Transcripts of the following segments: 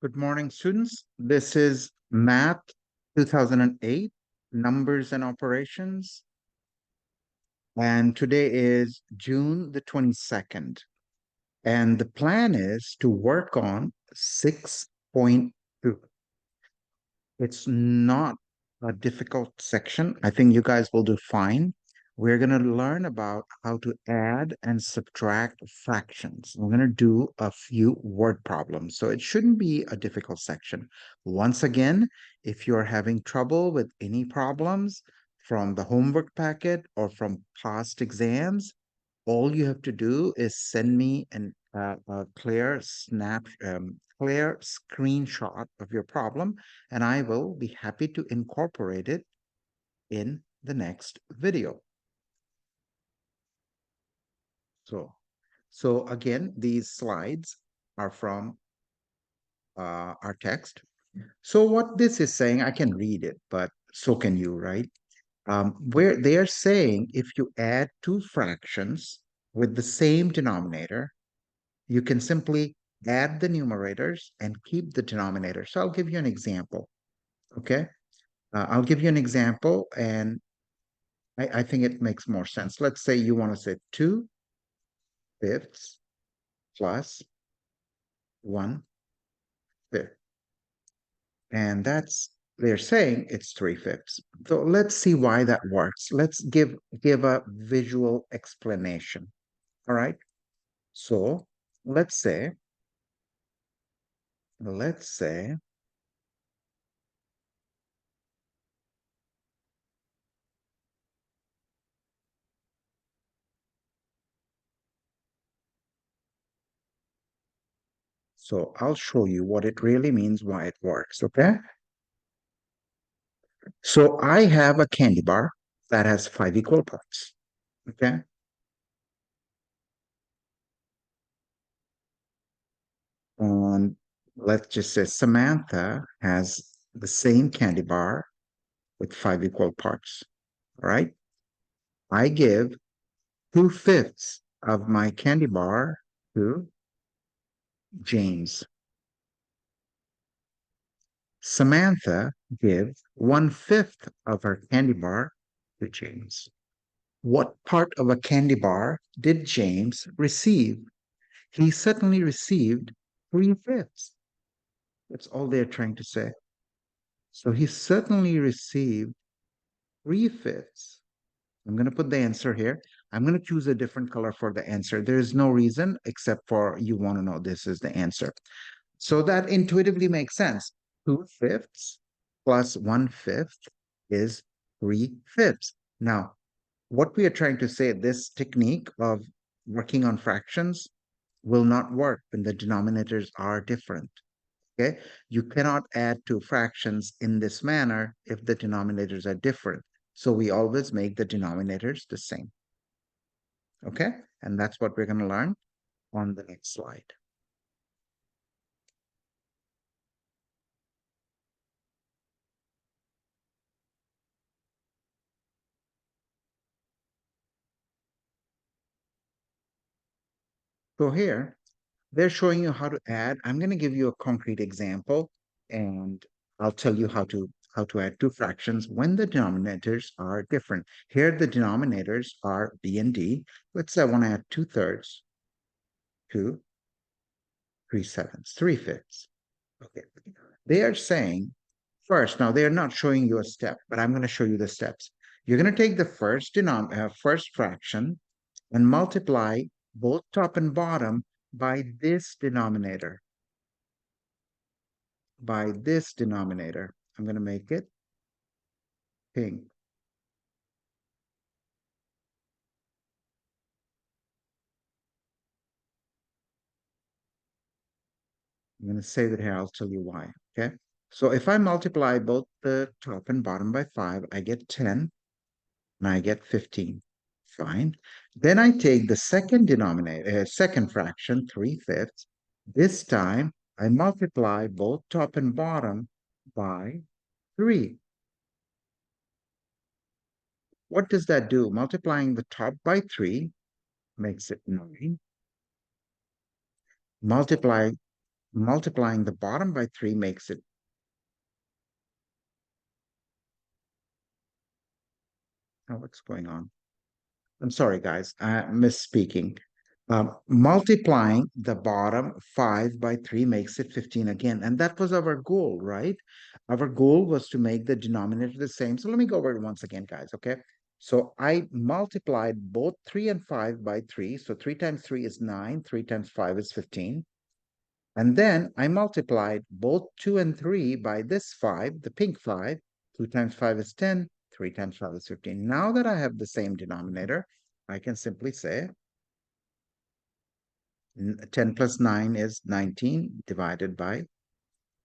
Good morning, students. This is Math 2008, Numbers and Operations. And today is June the 22nd. And the plan is to work on 6.2. It's not a difficult section. I think you guys will do fine. We're going to learn about how to add and subtract fractions. We're going to do a few word problems. So it shouldn't be a difficult section. Once again, if you're having trouble with any problems from the homework packet or from past exams, all you have to do is send me a clear clear screenshot of your problem, and I will be happy to incorporate it in the next video. So again, these slides are from our text. So what this is saying, I can read it, but so can you, right? Where they are saying if you add two fractions with the same denominator, you can simply add the numerators and keep the denominator. So I'll give you an example, okay? I'll give you an example, and I think it makes more sense. Let's say you want to say 2/5 plus 1/5. And they're saying it's 3/5. So let's see why that works. Let's give a visual explanation, all right? So let's say, let's say So I'll show you what it really means, why it works, okay? So I have a candy bar that has 5 equal parts, okay? And let's just say Samantha has the same candy bar with 5 equal parts, all right? I give 2/5 of my candy bar to James. Samantha gives 1/5 of her candy bar to James. What part of a candy bar did James receive? He certainly received 3/5. That's all they're trying to say. So he certainly received 3/5. I'm going to put the answer here. I'm going to choose a different color for the answer. There is no reason except for you want to know this is the answer. So that intuitively makes sense. 2/5 plus 1/5 is 3/5. Now, what we are trying to say, this technique of working on fractions will not work when the denominators are different. Okay, you cannot add two fractions in this manner if the denominators are different. So we always make the denominators the same. Okay, and that's what we're going to learn on the next slide. So here, they're showing you how to add. I'm going to give you a concrete example, and I'll tell you how to add two fractions when the denominators are different. Here, the denominators are b and d. Let's say I want to add 2/3 to 3/7, 3/5. Okay. They are saying first, now they are not showing you a step, but I'm going to show you the steps. You're going to take the first fraction and multiply both top and bottom by this denominator. By this denominator. I'm going to make it pink. I'm going to save it here. I'll tell you why. Okay. So if I multiply both the top and bottom by 5, I get 10 and I get 15. Fine. Then I take the second denominator, second fraction, 3/5. This time I multiply both top and bottom by 3. What does that do? Multiplying the top by 3 makes it 9. Multiply Multiplying the bottom by 3 makes it. Oh, what's going on? I'm sorry, guys. I'm misspeaking. Multiplying the bottom 5 by 3 makes it 15 again. And that was our goal, right? Our goal was to make the denominator the same. So let me go over it once again, guys, okay? So I multiplied both 3 and 5 by 3. So 3 times 3 is 9. 3 times 5 is 15. And then I multiplied both 2 and 3 by this 5, the pink 5. 2 times 5 is 10. 3 times 5 is 15. Now that I have the same denominator, I can simply say 10 plus 9 is 19 divided by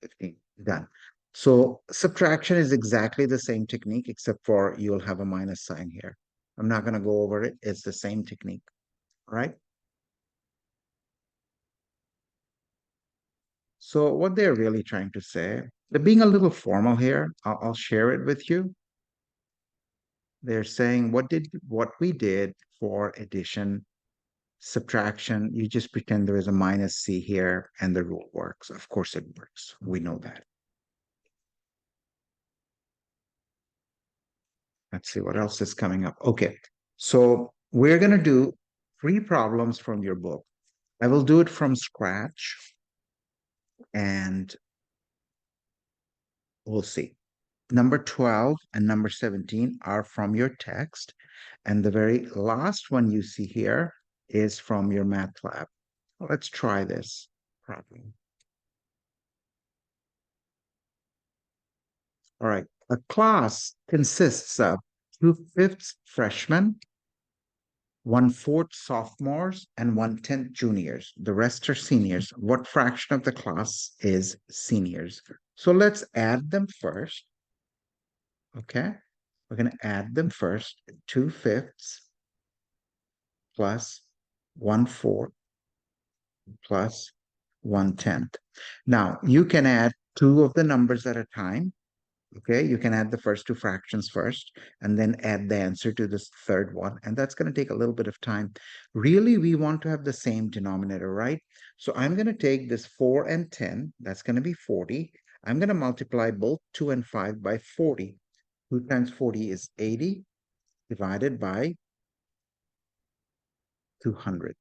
15. Done. So subtraction is exactly the same technique, except for you'll have a minus sign here. I'm not going to go over it. It's the same technique, right? So what they're really trying to say, they're being a little formal here. I'll share it with you. They're saying what we did for addition, subtraction, you just pretend there is a minus C here and the rule works. Of course it works. We know that. Let's see what else is coming up. Okay, so we're going to do 3 problems from your book. I will do it from scratch and we'll see. Number 12 and number 17 are from your text. And the very last one you see here is from your math lab. Let's try this problem. All right. A class consists of 2/5 freshmen, 1/4 sophomores, and 1/10 juniors. The rest are seniors. What fraction of the class is seniors? So let's add them first. Okay. We're going to add them first. 2/5 plus 1/4 plus 1/10. Now, you can add 2 of the numbers at a time. Okay, you can add the first 2 fractions first and then add the answer to this third one. And that's going to take a little bit of time. Really, we want to have the same denominator, right? So I'm going to take this 4 and 10. That's going to be 40. I'm going to multiply both 2 and 5 by 40. 2 times 40 is 80 divided by 200.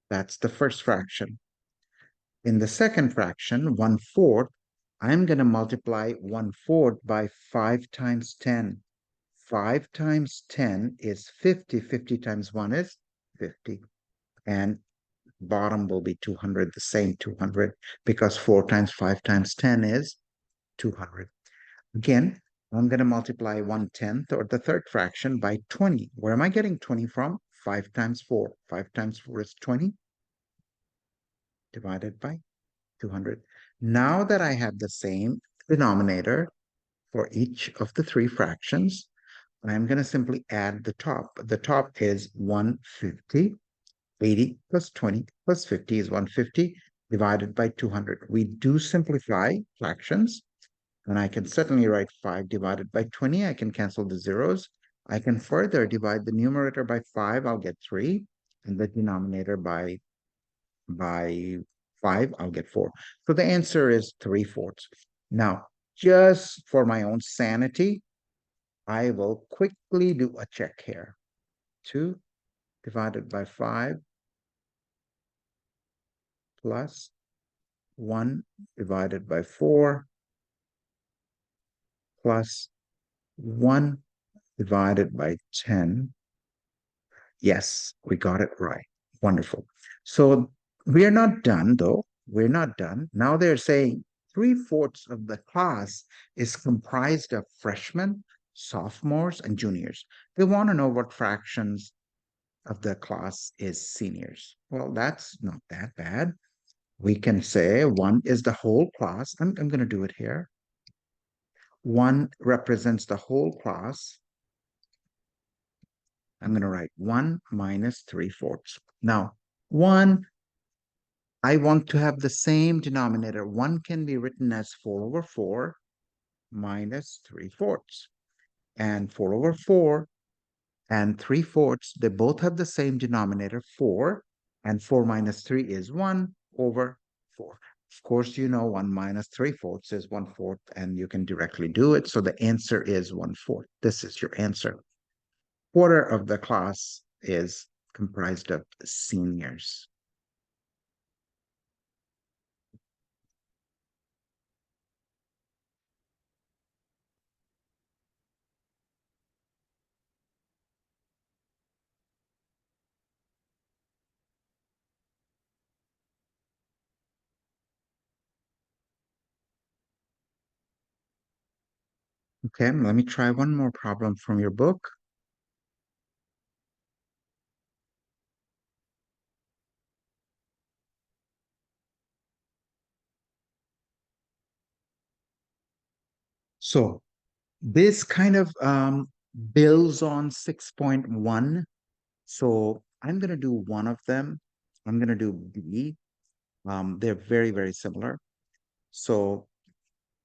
That's the first fraction. In the second fraction, 1/4, I'm going to multiply 1/4 by 5 times 10. 5 times 10 is 50. 50 times 1 is 50. And bottom will be 200, the same 200, because 4 times 5 times 10 is 200. Again, I'm going to multiply 1/10 or the third fraction by 20. Where am I getting 20 from? 5 times 4. 5 times 4 is 20 divided by 200. Now that I have the same denominator for each of the 3 fractions, I'm going to simply add the top. The top is 150. 80 plus 20 plus 50 is 150 divided by 200. We do simplify fractions, and I can certainly write 5 divided by 20. I can cancel the zeros. I can further divide the numerator by 5. I'll get 3. And the denominator by 5, I'll get 4. So the answer is 3/4. Now, just for my own sanity, I will quickly do a check here. 2 divided by 5 plus 1 divided by 4 plus 1 divided by 10. Yes, we got it right. Wonderful. So we're not done, though. We're not done. Now they're saying 3/4 of the class is comprised of freshmen, sophomores, and juniors. They want to know what fractions of the class is seniors. Well, that's not that bad. We can say 1 is the whole class. I'm going to do it here. 1 represents the whole class. I'm going to write 1 minus 3/4. Now, 1, I want to have the same denominator. 1 can be written as 4/4 minus 3/4. And 4/4 and 3/4, they both have the same denominator, 4. And 4 minus 3 is 1/4. Of course, you know 1 minus 3/4 is 1/4, and you can directly do it. So the answer is 1/4. This is your answer. Quarter of the class is comprised of seniors. Okay, let me try one more problem from your book. So this kind of builds on 6.1. So I'm going to do one of them. I'm going to do B. They're very, very similar. So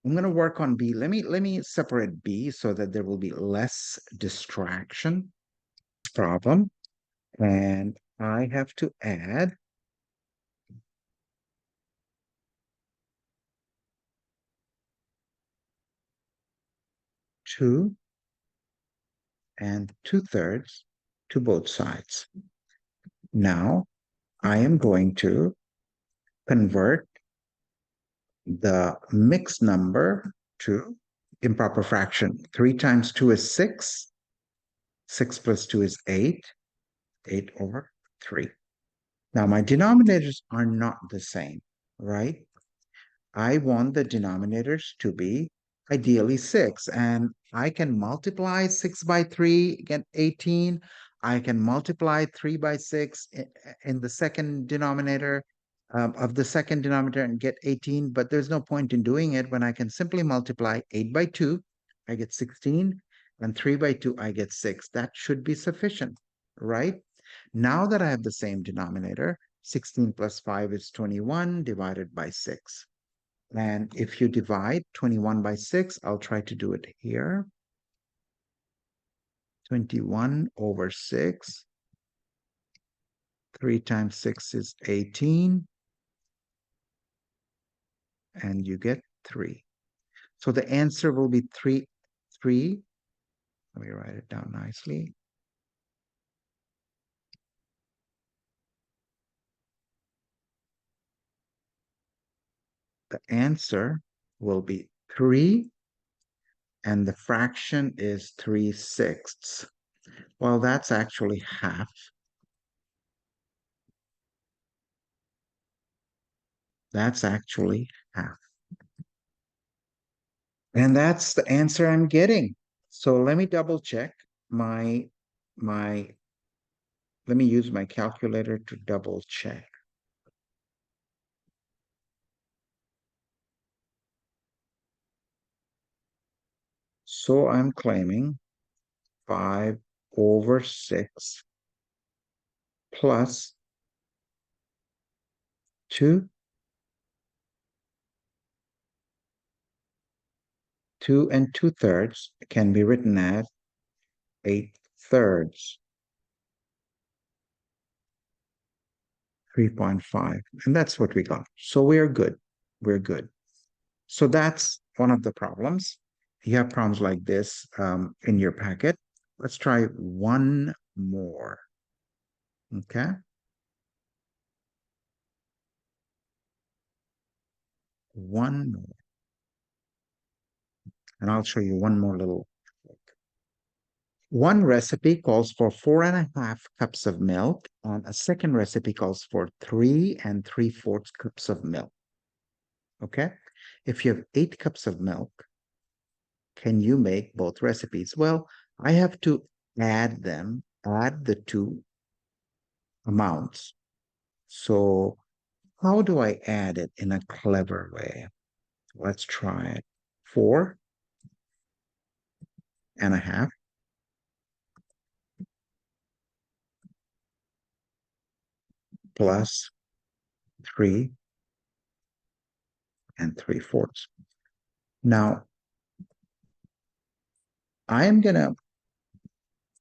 I'm going to work on B. Let me separate B so that there will be less distraction problem. And I have to add 2 and 2/3 to both sides. Now I am going to convert the mixed number to improper fraction. 3 times 2 is 6. 6 plus 2 is 8. 8 over 3. Now my denominators are not the same, right? I want the denominators to be ideally 6. And I can multiply 6 by 3, get 18. I can multiply 3 by 6 in the second denominator of the second denominator and get 18. But there's no point in doing it when I can simply multiply 8 by 2. I get 16. And 3 by 2, I get 6. That should be sufficient, right? Now that I have the same denominator, 16 plus 5 is 21 divided by 6. And if you divide 21 by 6, I'll try to do it here. 21 over 6. 3 times 6 is 18. And you get 3. So the answer will be 3. 3. Let me write it down nicely. The answer will be 3. And the fraction is 3/6. Well, that's actually half. That's actually half. And that's the answer I'm getting. So let me double check my my let me use my calculator to double check. So I'm claiming 5 over 6 plus 2. 2 and 2/3 can be written as 8/3. 3.5. And that's what we got. So we're good. We're good. So that's one of the problems. You have problems like this in your packet. Let's try one more. Okay. One more. And I'll show you one more little. One recipe calls for 4.5 cups of milk, and a second recipe calls for 3 3/4 cups of milk. Okay. If you have 8 cups of milk, can you make both recipes? Well, I have to add them, add the two amounts. So how do I add it in a clever way? Let's try it. 4.5 plus 3 3/4. Now, I am going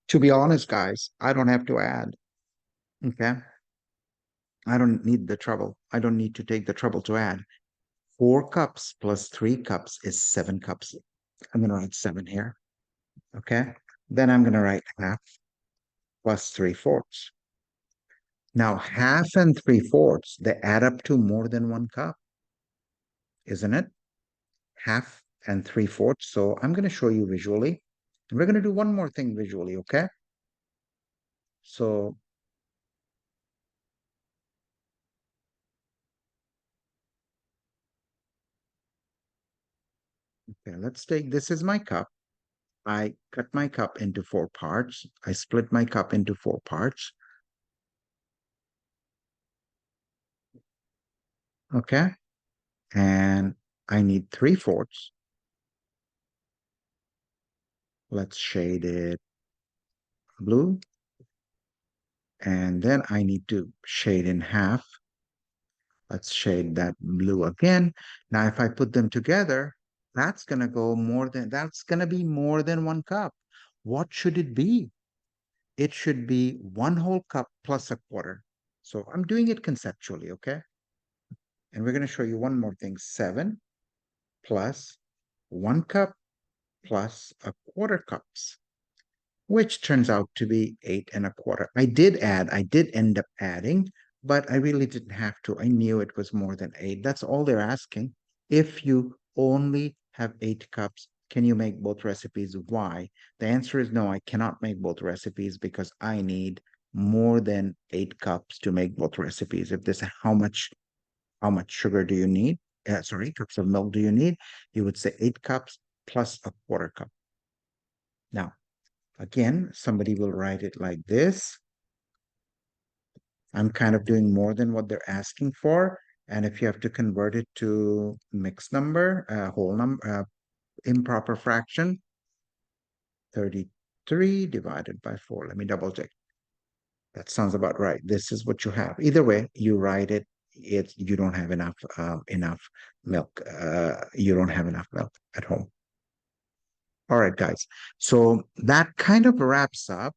to be honest, guys, I don't have to add. Okay. I don't need the trouble. I don't need to take the trouble to add. 4 cups plus 3 cups is 7 cups. I'm going to write 7 here. Okay. Then I'm going to write half plus 3/4. Now, half and 3/4, they add up to more than 1 cup, isn't it? Half and 3/4. So I'm going to show you visually. And we're going to do one more thing visually, okay? So, okay, let's take, this is my cup. I cut my cup into 4 parts. I split my cup into 4 parts. Okay. And I need 3/4. Let's shade it blue. And then I need to shade in half. Let's shade that blue again. Now, if I put them together, that's going to go more than, that's going to be more than 1 cup. What should it be? It should be 1 whole cup plus a quarter. So I'm doing it conceptually, okay? And we're going to show you one more thing. 7 plus 1 cup plus a quarter cups, which turns out to be 8 1/4. I did end up adding, but I really didn't have to. I knew it was more than 8. That's all they're asking. If you only have 8 cups, can you make both recipes? Why? The answer is no, I cannot make both recipes because I need more than 8 cups to make both recipes. If this, how much sugar do you need? Sorry, cups of milk do you need? You would say 8 cups plus a quarter cup. Now, again, somebody will write it like this. I'm kind of doing more than what they're asking for. And if you have to convert it to mixed number, whole number, improper fraction, 33 divided by 4. Let me double check. That sounds about right. This is what you have. Either way, you write it. It's you don't have enough milk. You don't have enough milk at home. All right, guys. So that kind of wraps up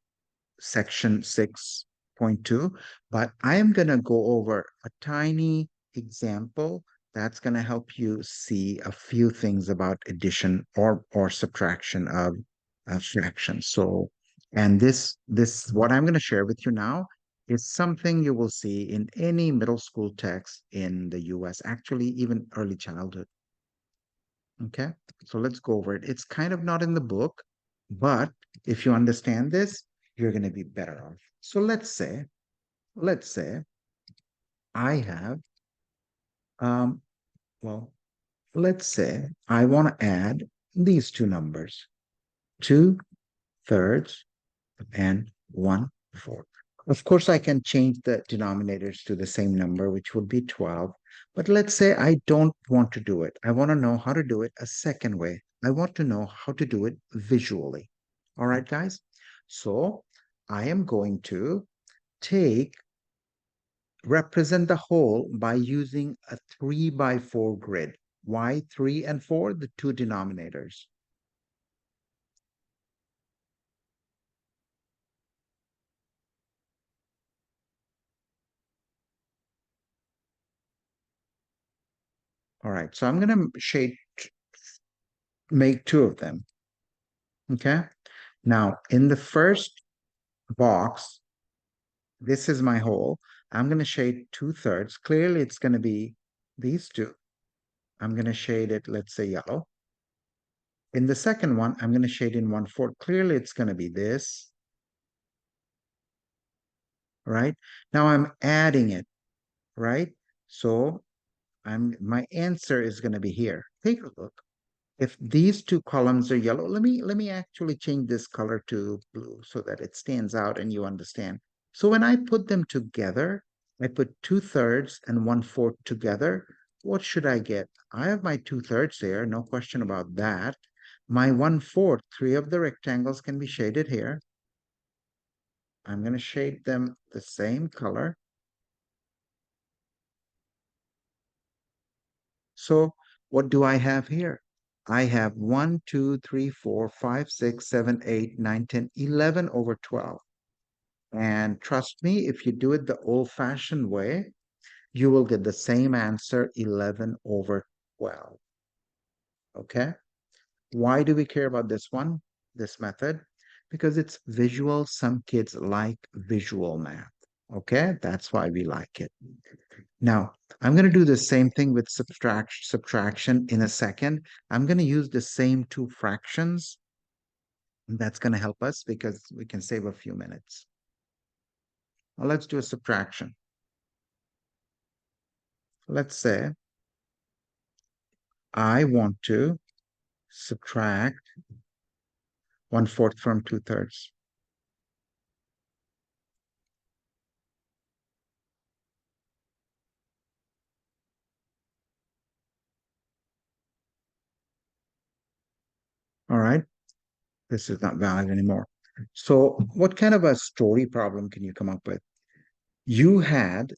section 6.2, but I am going to go over a tiny example that's going to help you see a few things about addition or subtraction of fractions. So, and this what I'm going to share with you now is something you will see in any middle school text in the US, actually even early childhood. Okay, so let's go over it. It's kind of not in the book, but if you understand this, you're going to be better off. So let's say I have, um, well, let's say I want to add these two numbers, 2/3 and 1/4. Of course, I can change the denominators to the same number, which would be 12. But let's say I don't want to do it. I want to know how to do it a second way. I want to know how to do it visually. All right, guys? So I am going to take, represent the whole by using a 3 by 4 grid. Why 3 and 4? The two denominators. All right, so I'm going to make two of them. Okay. Now, in the first box, this is my whole. I'm going to shade 2/3. Clearly, it's going to be these two. I'm going to shade it, let's say yellow. In the second one, I'm going to shade in 1/4. Clearly, it's going to be this. Right? Now I'm adding it, right? So my answer is going to be here. Take a look. If these two columns are yellow, let me actually change this color to blue so that it stands out and you understand. So when I put them together, I put 2/3 and 1/4 together. What should I get? I have my 2/3 there, no question about that. My 1/4, three of the rectangles can be shaded here. I'm going to shade them the same color. So what do I have here? I have 1, 2, 3, 4, 5, 6, 7, 8, 9, 10, 11 over 12. And trust me, if you do it the old-fashioned way, you will get the same answer, 11 over 12. Okay. Why do we care about this one, this method? Because it's visual. Some kids like visual math. Okay, that's why we like it. Now, I'm going to do the same thing with subtraction in a second. I'm going to use the same two fractions. That's going to help us because we can save a few minutes. Well, let's do a subtraction. Let's say I want to subtract 1/4 from 2/3. All right, this is not valid anymore. So what kind of a story problem can you come up with? You had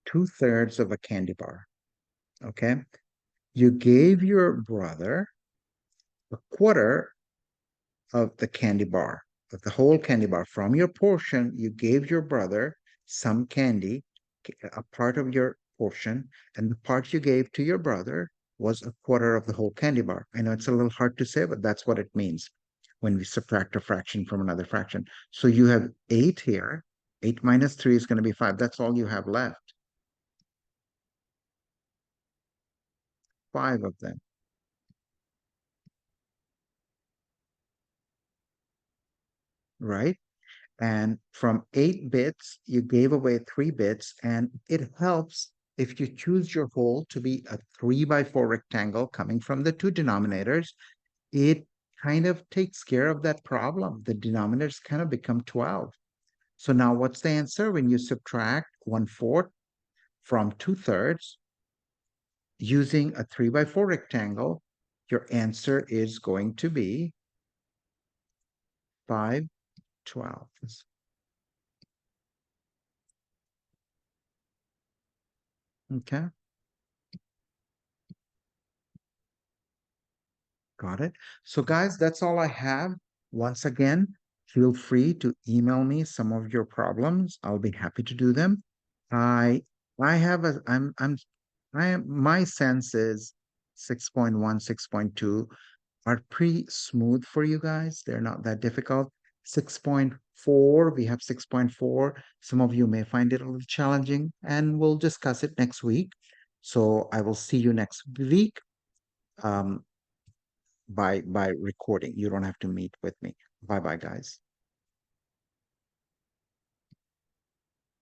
2/3 of a candy bar, okay? You gave your brother a quarter of the candy bar, of the whole candy bar. From your portion, you gave your brother some candy, a part of your portion, and the part you gave to your brother was a quarter of the whole candy bar. I know it's a little hard to say, but that's what it means when we subtract a fraction from another fraction. So you have 8 here. 8 minus 3 is going to be 5. That's all you have left. 5 of them, right? And from 8 bits, you gave away 3 bits, and it helps if you choose your whole to be a 3 by 4 rectangle coming from the two denominators. It kind of takes care of that problem. The denominators kind of become 12. So now what's the answer when you subtract 1/4 from 2/3 using a 3 by 4 rectangle? Your answer is going to be 5/12. Okay. Got it. So, guys, that's all I have. Once again, feel free to email me some of your problems. I'll be happy to do them. I I have a I am my sense is 6.1, 6.2 are pretty smooth for you guys. They're not that difficult. 6.4, we have 6.4. Some of you may find it a little challenging, and we'll discuss it next week. So I will see you next week. Um, by recording. You don't have to meet with me. Bye bye, guys.